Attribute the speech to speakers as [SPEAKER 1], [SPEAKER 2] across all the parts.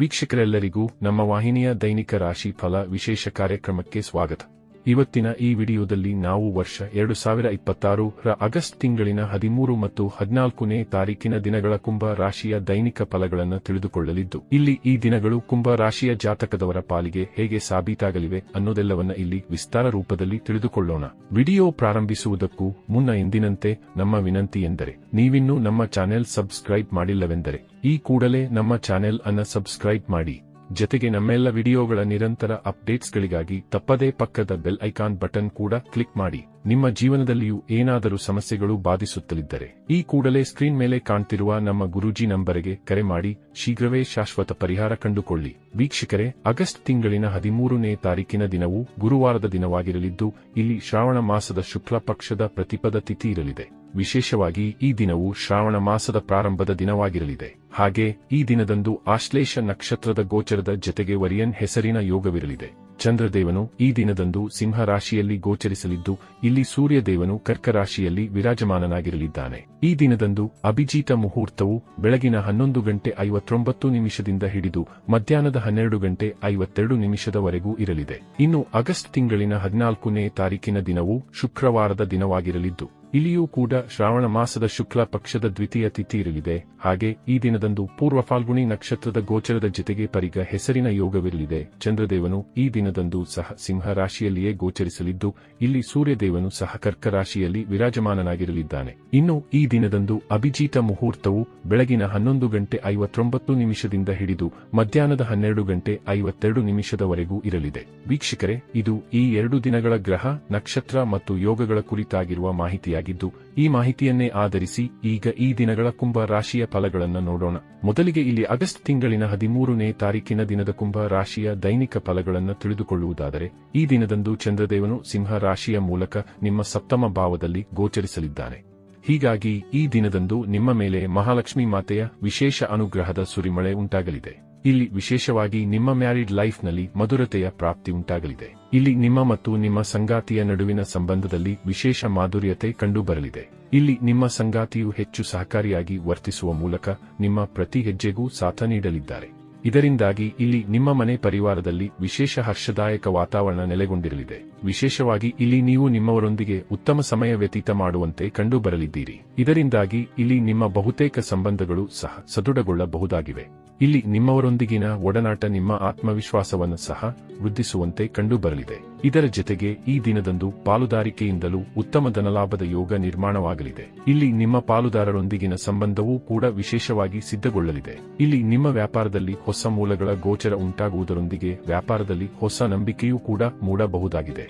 [SPEAKER 1] ವೀಕ್ಷಕರೆಲ್ಲರಿಗೂ ನಮ್ಮ ವಾಹಿನಿಯ ದೈನಿಕ ರಾಶಿ ಫಲ ವಿಶೇಷ ಕಾರ್ಯಕ್ರಮಕ್ಕೆ ಸ್ವಾಗತ. ಇವತ್ತಿನ ಈ ವಿಡಿಯೋದಲ್ಲಿ ನಾವು ವರ್ಷ 2026ರ ಆಗಸ್ಟ್ ತಿಂಗಳಿನ 13 ಮತ್ತು 14ನೇ ತಾರೀಕಿನ ದಿನಗಳ ಕುಂಭ ರಾಶಿಯ ದೈನಿಕ ಫಲಗಳನ್ನು ತಿಳಿದುಕೊಳ್ಳಲಿದ್ದು, ಇಲ್ಲಿ ಈ ದಿನಗಳು ಕುಂಭ ರಾಶಿಯ ಜಾತಕದವರ ಪಾಲಿಗೆ ಹೇಗೆ ಸಾಬೀತಾಗಲಿವೆ ಅನ್ನೋದೆಲ್ಲವನ್ನ ಇಲ್ಲಿ ವಿಸ್ತಾರ ರೂಪದಲ್ಲಿ ತಿಳಿದುಕೊಳ್ಳೋಣ. ವಿಡಿಯೋ ಪ್ರಾರಂಭಿಸುವುದಕ್ಕೂ ಮುನ್ನ ಎಂದಿನಂತೆ ನಮ್ಮ ವಿನಂತಿ ಎಂದರೆ, ನೀವಿನ್ನೂ ನಮ್ಮ ಚಾನೆಲ್ ಸಬ್ಸ್ಕ್ರೈಬ್ ಮಾಡಿಲ್ಲವೆಂದರೆ ಈ ಕೂಡಲೇ ನಮ್ಮ ಚಾನೆಲ್ ಅನ್ನು ಸಬ್ಸ್ಕ್ರೈಬ್ ಮಾಡಿ. ಜತೆಗೆ ನಮ್ಮೆಲ್ಲ ವಿಡಿಯೋಗಳ ನಿರಂತರ ಅಪ್ಡೇಟ್ಸ್ಗಳಿಗಾಗಿ ತಪ್ಪದೇ ಪಕ್ಕದ ಬೆಲ್ ಐಕಾನ್ ಬಟನ್ ಕೂಡ ಕ್ಲಿಕ್ ಮಾಡಿ. ನಿಮ್ಮ ಜೀವನದಲ್ಲಿಯೂ ಏನಾದರೂ ಸಮಸ್ಯೆಗಳು ಬಾಧಿಸುತ್ತಲಿದ್ದರೆ ಈ ಕೂಡಲೇ ಸ್ಕ್ರೀನ್ ಮೇಲೆ ಕಾಣ್ತಿರುವ ನಮ್ಮ ಗುರೂಜಿ ನಂಬರಿಗೆ ಕರೆ ಮಾಡಿ ಶೀಘ್ರವೇ ಶಾಶ್ವತ ಪರಿಹಾರ ಕಂಡುಕೊಳ್ಳಿ. ವೀಕ್ಷಕರೇ, ಆಗಸ್ಟ್ ತಿಂಗಳಿನ 13ನೇ ತಾರೀಕಿನ ದಿನವು ಗುರುವಾರದ ದಿನವಾಗಿರಲಿದ್ದು, ಇಲ್ಲಿ ಶ್ರಾವಣ ಮಾಸದ ಶುಕ್ಲ ಪಕ್ಷದ ಪ್ರತಿಪದ ತಿಥಿ ಇರಲಿದೆ. ವಿಶೇಷವಾಗಿ ಈ ದಿನವು ಶ್ರಾವಣ ಮಾಸದ ಪ್ರಾರಂಭದ ದಿನವಾಗಿರಲಿದೆ. ಹಾಗೆ ಈ ದಿನದಂದು ಆಶ್ಲೇಷ ನಕ್ಷತ್ರದ ಗೋಚರದ ಜತೆಗೆ ವರಿಯನ್ ಹೆಸರಿನ ಯೋಗವಿರಲಿದೆ. ಚಂದ್ರದೇವನು ಈ ದಿನದಂದು ಸಿಂಹ ರಾಶಿಯಲ್ಲಿ ಗೋಚರಿಸಲಿದ್ದು, ಇಲ್ಲಿ ಸೂರ್ಯದೇವನು ಕರ್ಕ ರಾಶಿಯಲ್ಲಿ ವಿರಾಜಮಾನನಾಗಿರಲಿದ್ದಾನೆ. ಈ ದಿನದಂದು ಅಭಿಜಿತ ಮುಹೂರ್ತವು ಬೆಳಗಿನ 11:59 ಹಿಡಿದು ಮಧ್ಯಾಹ್ನದ 12:52 ಇರಲಿದೆ. ಇನ್ನು ಆಗಸ್ಟ್ ತಿಂಗಳಿನ 14ನೇ ತಾರೀಕಿನ ದಿನವು ಶುಕ್ರವಾರದ ದಿನವಾಗಿರಲಿದ್ದು, ಇಲ್ಲಿಯೂ ಕೂಡ ಶ್ರಾವಣ ಮಾಸದ ಶುಕ್ಲ ಪಕ್ಷದ ದ್ವಿತೀಯ ತಿಥಿ ಇರಲಿದೆ. ಹಾಗೆ ಈ ದಿನದಂದು ಪೂರ್ವ ಫಾಲ್ಗುಣಿ ನಕ್ಷತ್ರದ ಗೋಚರದ ಜತೆಗೆ ಪರಿಗ ಹೆಸರಿನ ಯೋಗವಿರಲಿದೆ. ಚಂದ್ರದೇವನು ಈ ದಿನದಂದು ಸಹ ಸಿಂಹ ರಾಶಿಯಲ್ಲಿಯೇ ಗೋಚರಿಸಲಿದ್ದು, ಇಲ್ಲಿ ಸೂರ್ಯದೇವನು ಸಹ ಕರ್ಕ ರಾಶಿಯಲ್ಲಿ ವಿರಾಜಮಾನನಾಗಿರಲಿದ್ದಾನೆ. ಇನ್ನು ಈ ದಿನದಂದು ಅಭಿಜಿತ ಮುಹೂರ್ತವು ಬೆಳಗಿನ 11:59 ಹಿಡಿದು ಮಧ್ಯಾಹ್ನದ 12:52 ಇರಲಿದೆ. ವೀಕ್ಷಕರೇ, ಇದು ಈ 2 ದಿನಗಳ ಗ್ರಹ, ನಕ್ಷತ್ರ ಮತ್ತು ಯೋಗಗಳ ಕುರಿತಾಗಿರುವ ಮಾಹಿತಿಯಾಗಿದ್ದು, ಈ ಮಾಹಿತಿಯನ್ನೇ ಆಧರಿಸಿ ಈಗ ಈ ದಿನಗಳ ಕುಂಭ ರಾಶಿಯ ಫಲಗಳನ್ನು ನೋಡೋಣ. ಮೊದಲಿಗೆ ಇಲ್ಲಿ ಆಗಸ್ಟ್ ತಿಂಗಳಿನ 13ನೇ ತಾರೀಕಿನ ದಿನದ ಕುಂಭ ರಾಶಿಯ ದೈನಿಕ ಫಲಗಳನ್ನು ತಿಳಿದುಕೊಳ್ಳುವುದಾದರೆ, ಈ ದಿನದಂದು ಚಂದ್ರದೇವನು ಸಿಂಹ ರಾಶಿಯ ಮೂಲಕ ನಿಮ್ಮ ಸಪ್ತಮ ಭಾವದಲ್ಲಿ ಗೋಚರಿಸಲಿದ್ದಾನೆ. ಹೀಗಾಗಿ ಈ ದಿನದಂದು ನಿಮ್ಮ ಮೇಲೆ ಮಹಾಲಕ್ಷ್ಮಿ ಮಾತೆಯ ವಿಶೇಷ ಅನುಗ್ರಹದ ಸುರಿಮಳೆ ಉಂಟಾಗಲಿದೆ. ಇಲ್ಲಿ ವಿಶೇಷವಾಗಿ ನಿಮ್ಮ ಮ್ಯಾರಿಡ್ ಲೈಫ್ನಲ್ಲಿ ಮಧುರತೆಯ ಪ್ರಾಪ್ತಿ ಉಂಟಾಗಲಿದೆ. ಇಲ್ಲಿ ನಿಮ್ಮ ಮತ್ತು ನಿಮ್ಮ ಸಂಗಾತಿಯ ನಡುವಿನ ಸಂಬಂಧದಲ್ಲಿ ವಿಶೇಷ ಮಾಧುರ್ಯತೆ ಕಂಡುಬರಲಿದೆ. ಇಲ್ಲಿ ನಿಮ್ಮ ಸಂಗಾತಿಯು ಹೆಚ್ಚು ಸಹಕಾರಿಯಾಗಿ ವರ್ತಿಸುವ ಮೂಲಕ ನಿಮ್ಮ ಪ್ರತಿ ಹೆಜ್ಜೆಗೂ ಸಾಥ ನೀಡಲಿದ್ದಾರೆ. ಇದರಿಂದಾಗಿ ಇಲ್ಲಿ ನಿಮ್ಮ ಮನೆ ಪರಿವಾರದಲ್ಲಿ ವಿಶೇಷ ಹರ್ಷದಾಯಕ ವಾತಾವರಣ ನೆಲೆಗೊಂಡಿರಲಿದೆ. ವಿಶೇಷವಾಗಿ ಇಲ್ಲಿ ನೀವು ನಿಮ್ಮವರೊಂದಿಗೆ ಉತ್ತಮ ಸಮಯ ವ್ಯತೀತ ಮಾಡುವಂತೆ ಕಂಡುಬರಲಿದ್ದೀರಿ. ಇದರಿಂದಾಗಿ ಇಲ್ಲಿ ನಿಮ್ಮ ಬಹುತೇಕ ಸಂಬಂಧಗಳು ಸಹ ಸದೃಢಗೊಳ್ಳಬಹುದಾಗಿವೆ. ಇಲ್ಲಿ ನಿಮ್ಮವರೊಂದಿಗಿನ ಒಡನಾಟ ನಿಮ್ಮ ಆತ್ಮವಿಶ್ವಾಸವನ್ನು ಸಹ ವೃದ್ಧಿಸುವಂತೆ ಕಂಡುಬರಲಿದೆ. ಇದರ ಜತೆಗೆ ಈ ದಿನದಂದು ಪಾಲುದಾರಿಕೆಯಿಂದಲೂ ಉತ್ತಮ ಧನಲಾಭದ ಯೋಗ ನಿರ್ಮಾಣವಾಗಲಿದೆ. ಇಲ್ಲಿ ನಿಮ್ಮ ಪಾಲುದಾರರೊಂದಿಗಿನ ಸಂಬಂಧವೂ ಕೂಡ ವಿಶೇಷವಾಗಿ ಸಿದ್ಧಗೊಳ್ಳಲಿದೆ. ಇಲ್ಲಿ ನಿಮ್ಮ ವ್ಯಾಪಾರದಲ್ಲಿ ಹೊಸ ಮೂಲಗಳ ಗೋಚರ ಉಂಟಾಗುವುದರೊಂದಿಗೆ ವ್ಯಾಪಾರದಲ್ಲಿ ಹೊಸ ನಂಬಿಕೆಯೂ ಕೂಡ ಮೂಡಬಹುದಾಗಿದೆ.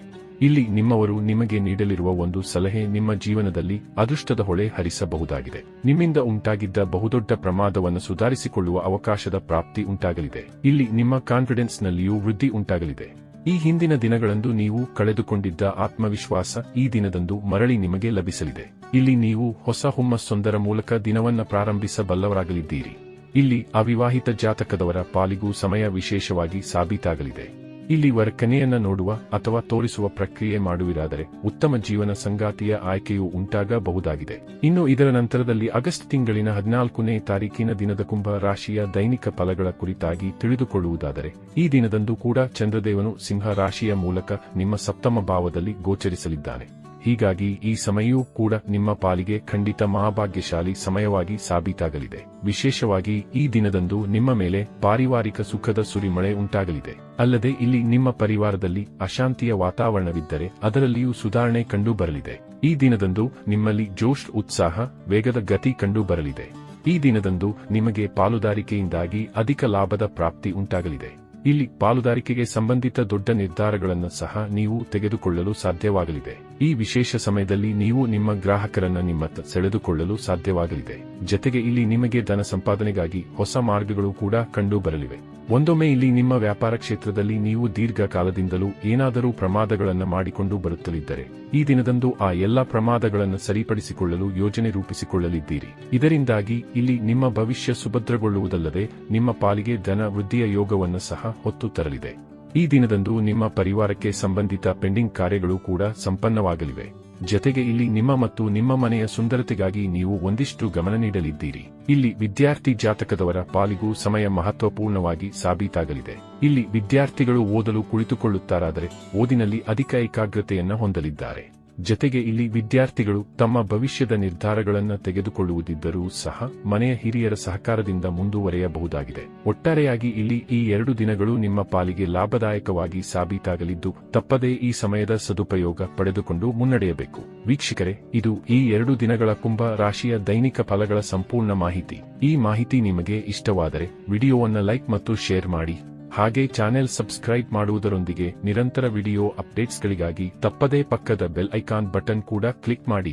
[SPEAKER 1] ಇಲ್ಲಿ ನಿಮ್ಮವರು ನಿಮಗೆ ನೀಡಲಿರುವ ಒಂದು ಸಲಹೆ ನಿಮ್ಮ ಜೀವನದಲ್ಲಿ ಅದೃಷ್ಟದ ಹೊಳೆ ಹರಿಸಬಹುದಾಗಿದೆ. ನಿಮ್ಮಿಂದ ಉಂಟಾಗಿದ್ದ ಬಹುದೊಡ್ಡ ಪ್ರಮಾದವನ್ನು ಸುಧಾರಿಸಿಕೊಳ್ಳುವ ಅವಕಾಶದ ಪ್ರಾಪ್ತಿ ಉಂಟಾಗಲಿದೆ. ಇಲ್ಲಿ ನಿಮ್ಮ ಕಾನ್ಫಿಡೆನ್ಸ್ನಲ್ಲಿಯೂ ವೃದ್ಧಿ ಉಂಟಾಗಲಿದೆ. ಈ ಹಿಂದಿನ ದಿನಗಳಂದು ನೀವು ಕಳೆದುಕೊಂಡಿದ್ದ ಆತ್ಮವಿಶ್ವಾಸ ಈ ದಿನದಂದು ಮರಳಿ ನಿಮಗೆ ಲಭಿಸಲಿದೆ. ಇಲ್ಲಿ ನೀವು ಹೊಸ ಹುಮ್ಮಸ್ಸೊಂದರ ಮೂಲಕ ದಿನವನ್ನ ಪ್ರಾರಂಭಿಸಬಲ್ಲವರಾಗಲಿದ್ದೀರಿ. ಇಲ್ಲಿ ಅವಿವಾಹಿತ ಜಾತಕದವರ ಪಾಲಿಗೂ ಸಮಯ ವಿಶೇಷವಾಗಿ ಸಾಬೀತಾಗಲಿದೆ. ಇಲ್ಲಿ ಕನ್ಯೆಯನ್ನ ನೋಡುವ ಅಥವಾ ತೋರಿಸುವ ಪ್ರಕ್ರಿಯೆ ಮಾಡುವಿರಾದರೆ ಉತ್ತಮ ಜೀವನ ಸಂಗಾತಿಯ ಆಯ್ಕೆಯೂ ಉಂಟಾಗಬಹುದಾಗಿದೆ. ಇನ್ನು ಇದರ ನಂತರದಲ್ಲಿ ಆಗಸ್ಟ್ ತಿಂಗಳಿನ 14ನೇ ತಾರೀಕಿನ ದಿನದ ಕುಂಭ ರಾಶಿಯ ದೈನಿಕ ಫಲಗಳ ಕುರಿತಾಗಿ ತಿಳಿದುಕೊಳ್ಳುವುದಾದರೆ, ಈ ದಿನದಂದು ಕೂಡ ಚಂದ್ರದೇವನು ಸಿಂಹ ರಾಶಿಯ ಮೂಲಕ ನಿಮ್ಮ ಸಪ್ತಮ ಭಾವದಲ್ಲಿ ಗೋಚರಿಸಲಿದ್ದಾನೆ. ಹೀಗಾಗಿ ಈ ಸಮಯವೂ ಕೂಡ ನಿಮ್ಮ ಪಾಲಿಗೆ ಖಂಡಿತ ಮಹಾಭಾಗ್ಯಶಾಲಿ ಸಮಯವಾಗಿ ಸಾಬೀತಾಗಲಿದೆ. ವಿಶೇಷವಾಗಿ ಈ ದಿನದಂದು ನಿಮ್ಮ ಮೇಲೆ ಪಾರಿವಾರಿಕ ಸುಖದ ಸುರಿಮಳೆ ಉಂಟಾಗಲಿದೆ. ಅಲ್ಲದೆ ಇಲ್ಲಿ ನಿಮ್ಮ ಪರಿವಾರದಲ್ಲಿ ಅಶಾಂತಿಯ ವಾತಾವರಣವಿದ್ದರೆ ಅದರಲ್ಲಿಯೂ ಸುಧಾರಣೆ ಕಂಡುಬರಲಿದೆ. ಈ ದಿನದಂದು ನಿಮ್ಮಲ್ಲಿ ಜೋಶ್, ಉತ್ಸಾಹ, ವೇಗದ ಗತಿ ಕಂಡುಬರಲಿದೆ. ಈ ದಿನದಂದು ನಿಮಗೆ ಪಾಲುದಾರಿಕೆಯಿಂದಾಗಿ ಅಧಿಕ ಲಾಭದ ಪ್ರಾಪ್ತಿ ಉಂಟಾಗಲಿದೆ. ಇಲ್ಲಿ ಪಾಲುದಾರಿಕೆಗೆ ಸಂಬಂಧಿತ ದೊಡ್ಡ ನಿರ್ಧಾರಗಳನ್ನು ಸಹ ನೀವು ತೆಗೆದುಕೊಳ್ಳಲು ಸಾಧ್ಯವಾಗಲಿದೆ. ಈ ವಿಶೇಷ ಸಮಯದಲ್ಲಿ ನೀವು ನಿಮ್ಮ ಗ್ರಾಹಕರನ್ನ ನಿಮ್ಮತ್ತ ಸೆಳೆದುಕೊಳ್ಳಲು ಸಾಧ್ಯವಾಗಲಿದೆ. ಜತೆಗೆ ಇಲ್ಲಿ ನಿಮಗೆ ಧನ ಸಂಪಾದನೆಗಾಗಿ ಹೊಸ ಮಾರ್ಗಗಳು ಕೂಡ ಕಂಡುಬರಲಿವೆ. ಒಂದೊಮ್ಮೆ ಇಲ್ಲಿ ನಿಮ್ಮ ವ್ಯಾಪಾರ ಕ್ಷೇತ್ರದಲ್ಲಿ ನೀವು ದೀರ್ಘಕಾಲದಿಂದಲೂ ಏನಾದರೂ ಪ್ರಮಾದಗಳನ್ನು ಮಾಡಿಕೊಂಡು ಬರುತ್ತಲಿದ್ದರೆ, ಈ ದಿನದಂದು ಆ ಎಲ್ಲ ಪ್ರಮಾದಗಳನ್ನು ಸರಿಪಡಿಸಿಕೊಳ್ಳಲು ಯೋಜನೆ ರೂಪಿಸಿಕೊಳ್ಳಲಿದ್ದೀರಿ. ಇದರಿಂದಾಗಿ ಇಲ್ಲಿ ನಿಮ್ಮ ಭವಿಷ್ಯ ಸುಭದ್ರಗೊಳ್ಳುವುದಲ್ಲದೆ ನಿಮ್ಮ ಪಾಲಿಗೆ ಧನ ವೃದ್ಧಿಯ ಯೋಗವನ್ನು ಸಹ ಹೊತ್ತು ತರಲಿದೆ. ಈ ದಿನದಂದು ನಿಮ್ಮ ಪರಿವಾರಕ್ಕೆ ಸಂಬಂಧಿತ ಪೆಂಡಿಂಗ್ ಕಾರ್ಯಗಳು ಕೂಡ ಸಂಪನ್ನವಾಗಲಿವೆ. ಜತೆಗೆ ಇಲ್ಲಿ ನಿಮ್ಮ ಮತ್ತು ನಿಮ್ಮ ಮನೆಯ ಸುಂದರತೆಗಾಗಿ ನೀವು ಒಂದಿಷ್ಟು ಗಮನ ನೀಡಲಿದ್ದೀರಿ. ಇಲ್ಲಿ ವಿದ್ಯಾರ್ಥಿ ಜಾತಕದವರ ಪಾಲಿಗೂ ಸಮಯ ಮಹತ್ವಪೂರ್ಣವಾಗಿ ಸಾಬೀತಾಗಲಿದೆ. ಇಲ್ಲಿ ವಿದ್ಯಾರ್ಥಿಗಳು ಓದಲು ಕುಳಿತುಕೊಳ್ಳುತ್ತಾರಾದರೆ ಓದಿನಲ್ಲಿ ಅಧಿಕ ಏಕಾಗ್ರತೆಯನ್ನ ಹೊಂದಲಿದ್ದಾರೆ. ಜತೆಗೆ ಇಲ್ಲಿ ವಿದ್ಯಾರ್ಥಿಗಳು ತಮ್ಮ ಭವಿಷ್ಯದ ನಿರ್ಧಾರಗಳನ್ನು ತೆಗೆದುಕೊಳ್ಳುವುದಿದ್ದರೂ ಸಹ ಮನೆಯ ಹಿರಿಯರ ಸಹಕಾರದಿಂದ ಮುಂದುವರೆಯಬಹುದಾಗಿದೆ. ಒಟ್ಟಾರೆಯಾಗಿ ಇಲ್ಲಿ ಈ 2 ದಿನಗಳು ನಿಮ್ಮ ಪಾಲಿಗೆ ಲಾಭದಾಯಕವಾಗಿ ಸಾಬೀತಾಗಲಿದ್ದು ತಪ್ಪದೇ ಈ ಸಮಯದ ಸದುಪಯೋಗ ಪಡೆದುಕೊಂಡು ಮುನ್ನಡೆಯಬೇಕು. ವೀಕ್ಷಕರೇ, ಇದು ಈ 2 ದಿನಗಳ ಕುಂಭ ರಾಶಿಯ ದೈನಿಕ ಫಲಗಳ ಸಂಪೂರ್ಣ ಮಾಹಿತಿ. ಈ ಮಾಹಿತಿ ನಿಮಗೆ ಇಷ್ಟವಾದರೆ ವಿಡಿಯೋವನ್ನು ಲೈಕ್ ಮತ್ತು ಶೇರ್ ಮಾಡಿ. ಹಾಗೆ ಚಾನೆಲ್ ಸಬ್ಸ್ಕ್ರೈಬ್ ಮಾಡುವುದರೊಂದಿಗೆ ನಿರಂತರ ವಿಡಿಯೋ ಅಪ್ಡೇಟ್ಸ್ಗಳಿಗಾಗಿ ತಪ್ಪದೇ ಪಕ್ಕದ ಬೆಲ್ ಐಕಾನ್ ಬಟನ್ ಕೂಡ ಕ್ಲಿಕ್ ಮಾಡಿ.